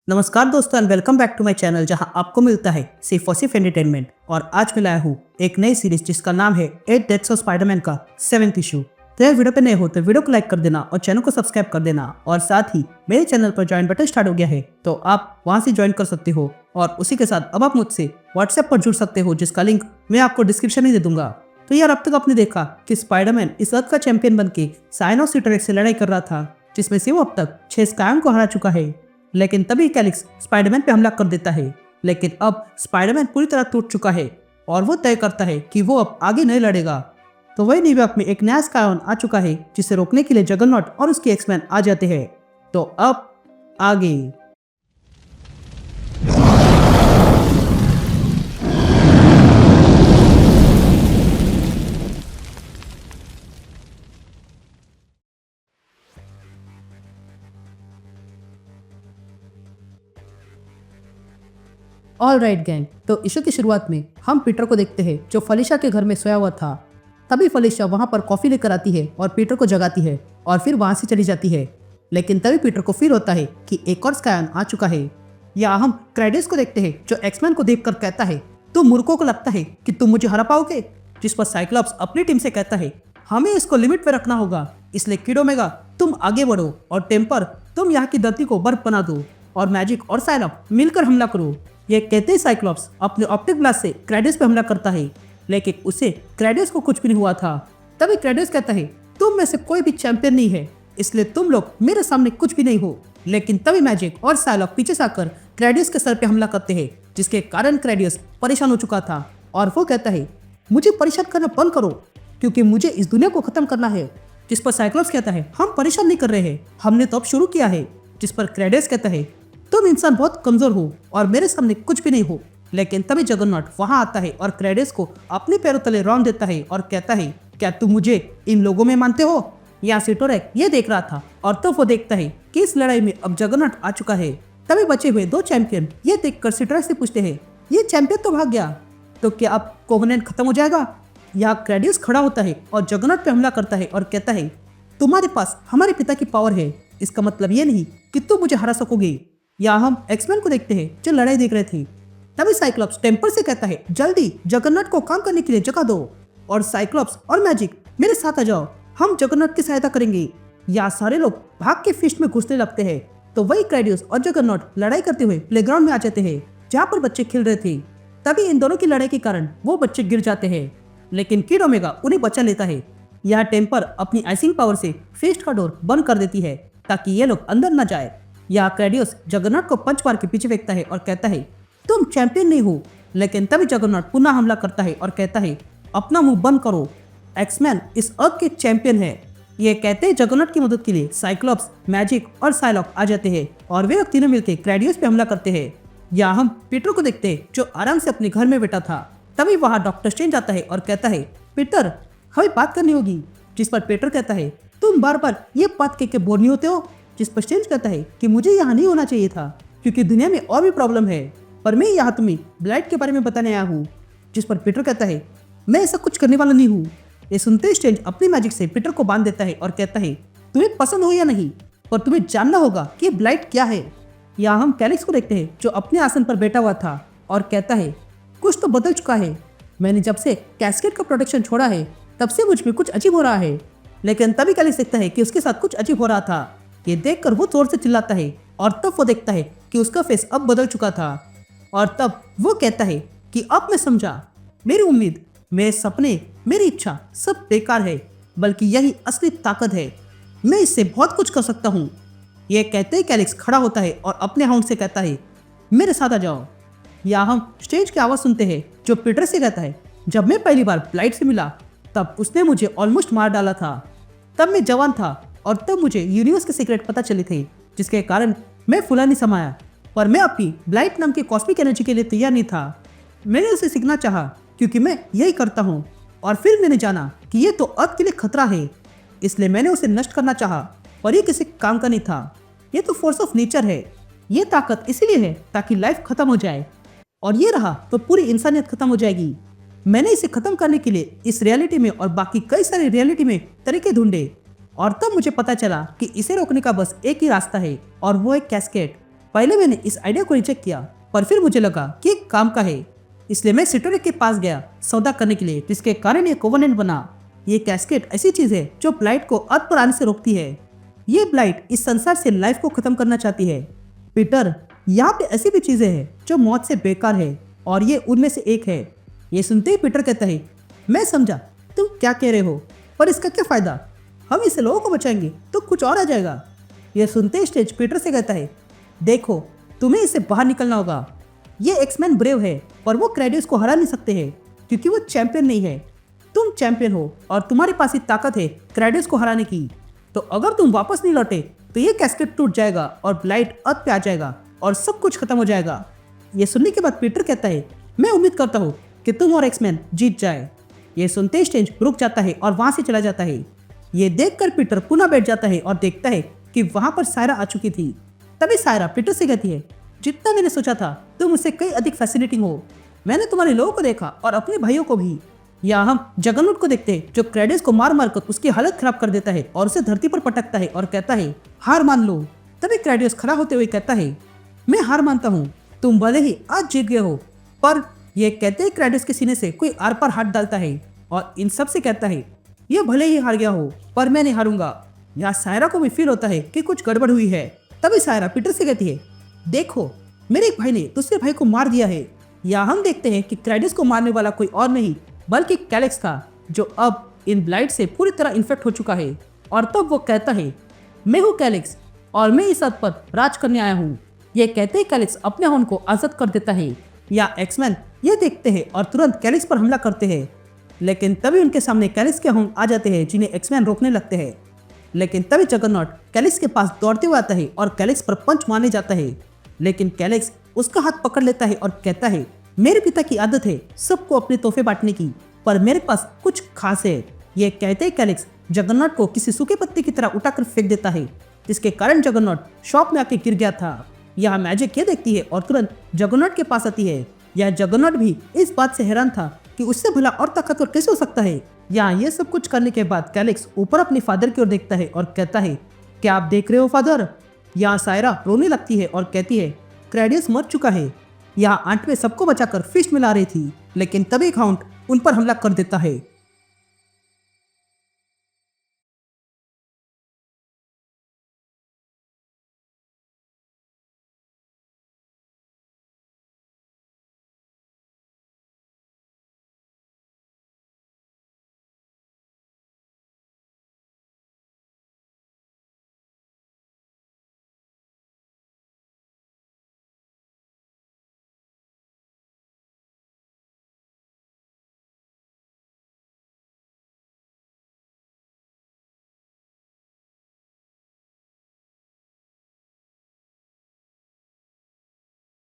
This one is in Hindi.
नमस्कार दोस्तों and welcome back to my channel जहां आपको मिलता है सिर्फ और सिर्फ एंटरटेनमेंट। और आज मैं लाया हूं एक नई सीरीज जिसका नाम है 8 डेथ्स ऑफ स्पाइडरमैन का 7th इशू। तो यार वीडियो पे नए हो तो वीडियो को लाइक कर देना और चैनल को सब्सक्राइब कर देना। और साथ ही मेरे चैनल पर ज्वाइन बटन स्टार्ट हो गया है तो आप वहां से ज्वाइन कर सकते हो। और उसी के साथ अब आप मुझसे व्हाट्सएप पर जुड़ सकते हो जिसका लिंक मैं आपको डिस्क्रिप्शन में दे दूंगा। तो यार अब तक आपने देखा कि स्पाइडरमैन इस अर्थ का चैंपियन बन के साइनोस सिटरेक्स से लड़ाई कर रहा था, जिसमें से वो अब तक 6 स्कायन को हरा चुका है। लेकिन तभी कैलिक्स स्पाइडरमैन पे हमला कर देता है। लेकिन अब स्पाइडरमैन पूरी तरह टूट चुका है और वो तय करता है कि वो अब आगे नहीं लड़ेगा। तो वही न्यूयॉर्क में एक नया स्कायन आ चुका है जिसे रोकने के लिए जगरनॉट और उसके एक्समैन आ जाते हैं। तो अब आगे ऑल राइट गैंग। तो इशू की शुरुआत में हम पीटर को देखते हैं जो फलिशा के घर में सोया हुआ था। तभी फलिशा वहां पर कॉफी लेकर आती है और पीटर को जगाती है और फिर वहां से चली जाती है। लेकिन तभी पीटर को फील होता है कि एक और स्कायन आ चुका है। या हम क्रेडिस को देखते हैं जो एक्समैन को देखकर कहता है, तुम मूर्खों को लगता है कि तुम मुझे हरा पाओगे। जिस पर साइक्लॉप्स अपनी टीम से कहता है, हमें इसको लिमिट पे रखना होगा, इसलिए किड ओमेगा तुम आगे बढ़ो और टेम्पर तुम यहाँ की धरती को बर्फ बना दो और मैजिक और साइलप मिलकर हमला करो। ये कहते ही साइक्लॉप्स अपने ऑप्टिक ब्लास्ट से क्रेडिस पे हमला करता है, लेकिन उसे क्रेडिस को कुछ भी नहीं हुआ था। तभी क्रेडिस कहता है, तुम में से कोई भी चैंपियन नहीं है, इसलिए तुम लोग मेरे सामने कुछ भी नहीं हो। लेकिन तभी मैजिक और साइलॉप पीछे से आकर क्रेडिस के सर पे हमला करते हैं, जिसके कारण क्रेडिस परेशान हो चुका था और वो कहता है, मुझे परेशान करना बंद करो क्योंकि मुझे इस दुनिया को खत्म करना है। जिस पर साइक्लॉप्स कहता है, हम परेशान नहीं कर रहे हैं, हमने तो अब शुरू किया है। जिस पर क्रेडिस कहता है, तुम इंसान बहुत कमजोर हो और मेरे सामने कुछ भी नहीं हो। लेकिन तभी जगरनॉट वहां आता है और क्रेडिस को अपने पैरों तले रौंद देता है और कहता है, क्या तुम मुझे इन लोगों में मानते हो? यहाँ सिटोरेक ये देख रहा था और तब वो देखता है कि इस लड़ाई में अब जगरनॉट आ चुका है। तभी बचे हुए 2 चैंपियन ये देखकर सिटोरेक से पूछते हैं, ये चैंपियन तो भाग गया, तो क्या अब कोवेनेंट खत्म हो जाएगा? यहाँ क्रेडिस खड़ा होता है और जगरनॉट पे हमला करता है और कहता है, तुम्हारे पास हमारे पिता की पावर है, इसका मतलब ये नहीं कि तुम मुझे हरा सकोगे। या हम एक्समैन को देखते हैं जो लड़ाई देख रहे थे। तभी साइक्लॉप्स टेम्पर से कहता है, जल्दी जगरनॉट को काम करने के लिए जगा दो और साइक्लॉप्स और मैजिक मेरे साथ आ जाओ, हम जगरनॉट की सहायता करेंगे। या सारे लोग भाग के फिस्ट में घुसने लगते हैं। तो वही क्रेडिस और जगरनॉट लड़ाई करते हुए प्लेग्राउंड में आ जाते हैं जहाँ पर बच्चे खेल रहे थे। तभी इन दोनों की लड़ाई के कारण वो बच्चे गिर जाते हैं, लेकिन किड ओमेगा उन्हें बचा लेता है। यहाँ टेम्पर अपनी आइसिंग पावर से फिस्ट का डोर बंद कर देती है ताकि ये लोग अंदर न जाए। या क्रेडिस जगरनॉट को पंच मार के पीछे फेंकता है और कहता है, तुम चैंपियन नहीं हो। लेकिन तभी जगरनॉट पुनः हमला करता है और कहता है, अपना मुंह बंद करो, एक्समैन इस अर्थ के चैंपियन है। ये कहते हैं जगरनॉट की मदद के लिए साइक्लॉप्स, मैजिक और साइलॉप आ जाते हैं और वे लोग तीनों मिलकर क्रेडिस पे हमला करते हैं। या हम पीटर को देखते हैं जो आराम से अपने घर में बैठा था। तभी वहाँ डॉक्टर स्ट्रेंज आता है और कहता है, पीटर हमें बात करनी होगी। जिस पर पीटर कहता है, तुम बार बार ये बात कह के बोर नहीं होते हो? जिस पर स्ट्रेंज कहता है कि मुझे यहाँ नहीं होना चाहिए था क्योंकि दुनिया में और भी प्रॉब्लम है, पर मैं यहाँ तुम्हें ब्लाइट के बारे में बताने आया हूँ। जिस पर पीटर कहता है, मैं ऐसा कुछ करने वाला नहीं हूँ। ये सुनते ही स्ट्रेंज अपनी मैजिक से पीटर को बांध देता है और कहता है, तुम्हें पसंद हो या नहीं, पर तुम्हें जानना होगा कि ब्लाइट क्या है। यहाँ हम कैलिक्स को देखते हैं जो अपने आसन पर बैठा हुआ था और कहता है, कुछ तो बदल चुका है, मैंने जब से कैस्केड का प्रोटेक्शन छोड़ा है तब से मुझ में कुछ अजीब हो रहा है। लेकिन तभी कैलिक्स देखता है कि उसके साथ कुछ अजीब हो रहा था। ये देखकर वो जोर से चिल्लाता है और तब वो देखता है कि उसका फेस अब बदल चुका था। और तब वो कहता है कि अब मैं समझा, मेरी उम्मीद, मेरे सपने, मेरी इच्छा सब बेकार है, बल्कि यही असली ताकत है, मैं इससे बहुत कुछ कर सकता हूँ। ये कहते ही कैलिक्स खड़ा होता है और अपने हाउंड से कहता है, मेरे साथ आ जाओ। या हम स्ट्रेंज की आवाज़ सुनते हैं जो पीटर से कहता है, जब मैं पहली बार ब्लाइट से मिला तब उसने मुझे ऑलमोस्ट मार डाला था। तब मैं जवान था और तब मुझे यूनिवर्स के सीक्रेट पता चले थे, जिसके कारण मैं फुला नहीं समाया, पर मैं अपनी ब्लाइट नाम की कॉस्मिक एनर्जी के लिए तैयार नहीं था। मैंने उसे सीखना चाहा क्योंकि मैं यही करता हूँ, और फिर मैंने जाना कि ये तो अर्थ के लिए खतरा है, इसलिए मैंने उसे नष्ट करना चाहा, पर ये किसी काम का नहीं था। ये तो फोर्स ऑफ नेचर है, ये ताकत इसीलिए है ताकि लाइफ खत्म हो जाए, और ये रहा तो पूरी इंसानियत खत्म हो जाएगी। मैंने इसे खत्म करने के लिए इस रियलिटी में और बाकी कई सारी रियलिटी में तरीके ढूंढे, और तब मुझे पता चला कि इसे रोकने का बस एक ही रास्ता है, और वो है कैस्केड। पहले मैंने इस आइडिया को रिजेक्ट किया, पर फिर मुझे लगा कि एक काम का है, इसलिए मैं सिटोरिक के पास गया सौदा करने के लिए, जिसके कारण ये कोवेनेंट बना। ये कैस्केड ऐसी चीज है जो ब्लाइट को अर्थ पर आने से रोकती है। ये ब्लाइट इस संसार से लाइफ को खत्म करना चाहती है। पीटर, यहाँ पे ऐसी भी चीजें हैं जो मौत से बेकार है, और ये उनमें से एक है। ये सुनते ही पीटर कहता है, मैं समझा तुम क्या कह रहे हो, पर इसका क्या फायदा? हम इसे लोगों को बचाएंगे तो कुछ और आ जाएगा। यह सुनते ही स्टेज पीटर से कहता है, देखो तुम्हें इससे बाहर निकलना होगा। ये एक्समैन ब्रेव है, पर वो क्रेडियस को हरा नहीं सकते हैं क्योंकि वो चैंपियन नहीं है। तुम चैंपियन हो और तुम्हारे पास ही ताकत है क्रेडियस को हराने की। तो अगर तुम वापस नहीं लौटे तो ये कैस्केड टूट जाएगा और ब्लाइट अर्थ पे आ जाएगा और सब कुछ खत्म हो जाएगा। ये सुनने के बाद पीटर कहता है, मैं उम्मीद करता हूँ कि तुम और एक्समैन जीत जाए। ये सुनते ही स्टेंज रुक जाता है और वहां से चला जाता है। ये देखकर पीटर पुनः बैठ जाता है और देखता है कि वहां पर सायरा आ चुकी थी। तभी सायरा पीटर से कहती है, जितना मैंने सोचा था तुम मुझसे कई अधिक फैसिनेटिंग हो। मैंने तुम्हारे लोगों को देखा और अपने भाइयों को भी। यहाँ हम जगन्नाथ को देखते हैं जो क्रेडिस को मार मार कर उसकी हालत खराब कर देता है और उसे धरती पर पटकता है और कहता है, हार मान लो। तभी क्रेडिस खड़ा होते हुए कहता है, मैं हार मानता हूँ, तुम भले ही आज जीत गए हो। पर यह कहते ही क्रेडिस के सीने से कोई आर पार हाथ डालता है और इन सब से कहता है, यह भले ही हार गया हो पर मैं नहीं हारूंगा। यहाँ सायरा को भी फील होता है कि कुछ गड़बड़ हुई है। तभी सायरा पीटर से कहती है, देखो मेरे एक भाई ने दूसरे भाई को मार दिया है। यहाँ हम देखते हैं कि क्रेडिस को मारने वाला कोई और नहीं बल्कि कैलिक्स था, जो अब इन ब्लाइट से पूरी तरह इन्फेक्ट हो चुका है। और तब वो कहता है, मैं हूँ कैलिक्स और मैं इस अर्थ पर राज करने आया हूँ। ये कहते ही कैलिक्स अपने हॉर्न को आजाद कर देता है। या एक्समैन ये देखते हैं और तुरंत कैलिक्स पर हमला करते हैं, लेकिन तभी उनके सामने कैलिक्स के हॉर्न आ जाते हैं जिन्हें एक्समैन रोकने लगते हैं। लेकिन तभी जगन्नाथ कैलिक्स के पास दौड़ते हुए आता है और कैलिक्स पर पंच मारने जाता है, लेकिन कैलिक्स उसका हाथ पकड़ लेता है और कहता है, मेरे पिता की आदत है सबको अपने तोहफे बांटने की, पर मेरे पास कुछ खास है। ये कहते ही कैलिक्स जगन्नाथ को किसी सूखे पत्ते की तरह उठाकर फेंक देता है, जिसके कारण जगन्नाथ शॉप में आके गिर गया था। यहाँ मैजिक ये देखती है और तुरंत जगन्नाथ के पास आती है। यह जगन्नाथ भी इस बात से हैरान था कि उससे भला और ताकतवर कैसे हो सकता है। यहाँ ये सब कुछ करने के बाद कैलिक्स ऊपर अपने फादर की ओर देखता है और कहता है, क्या आप देख रहे हो फादर? यहाँ सायरा रोने लगती है और कहती है, क्रेडियस मर चुका है। यहाँ आंट में सबको बचाकर फिश मिला रही थी, लेकिन तभी काउंट उन पर हमला कर देता है।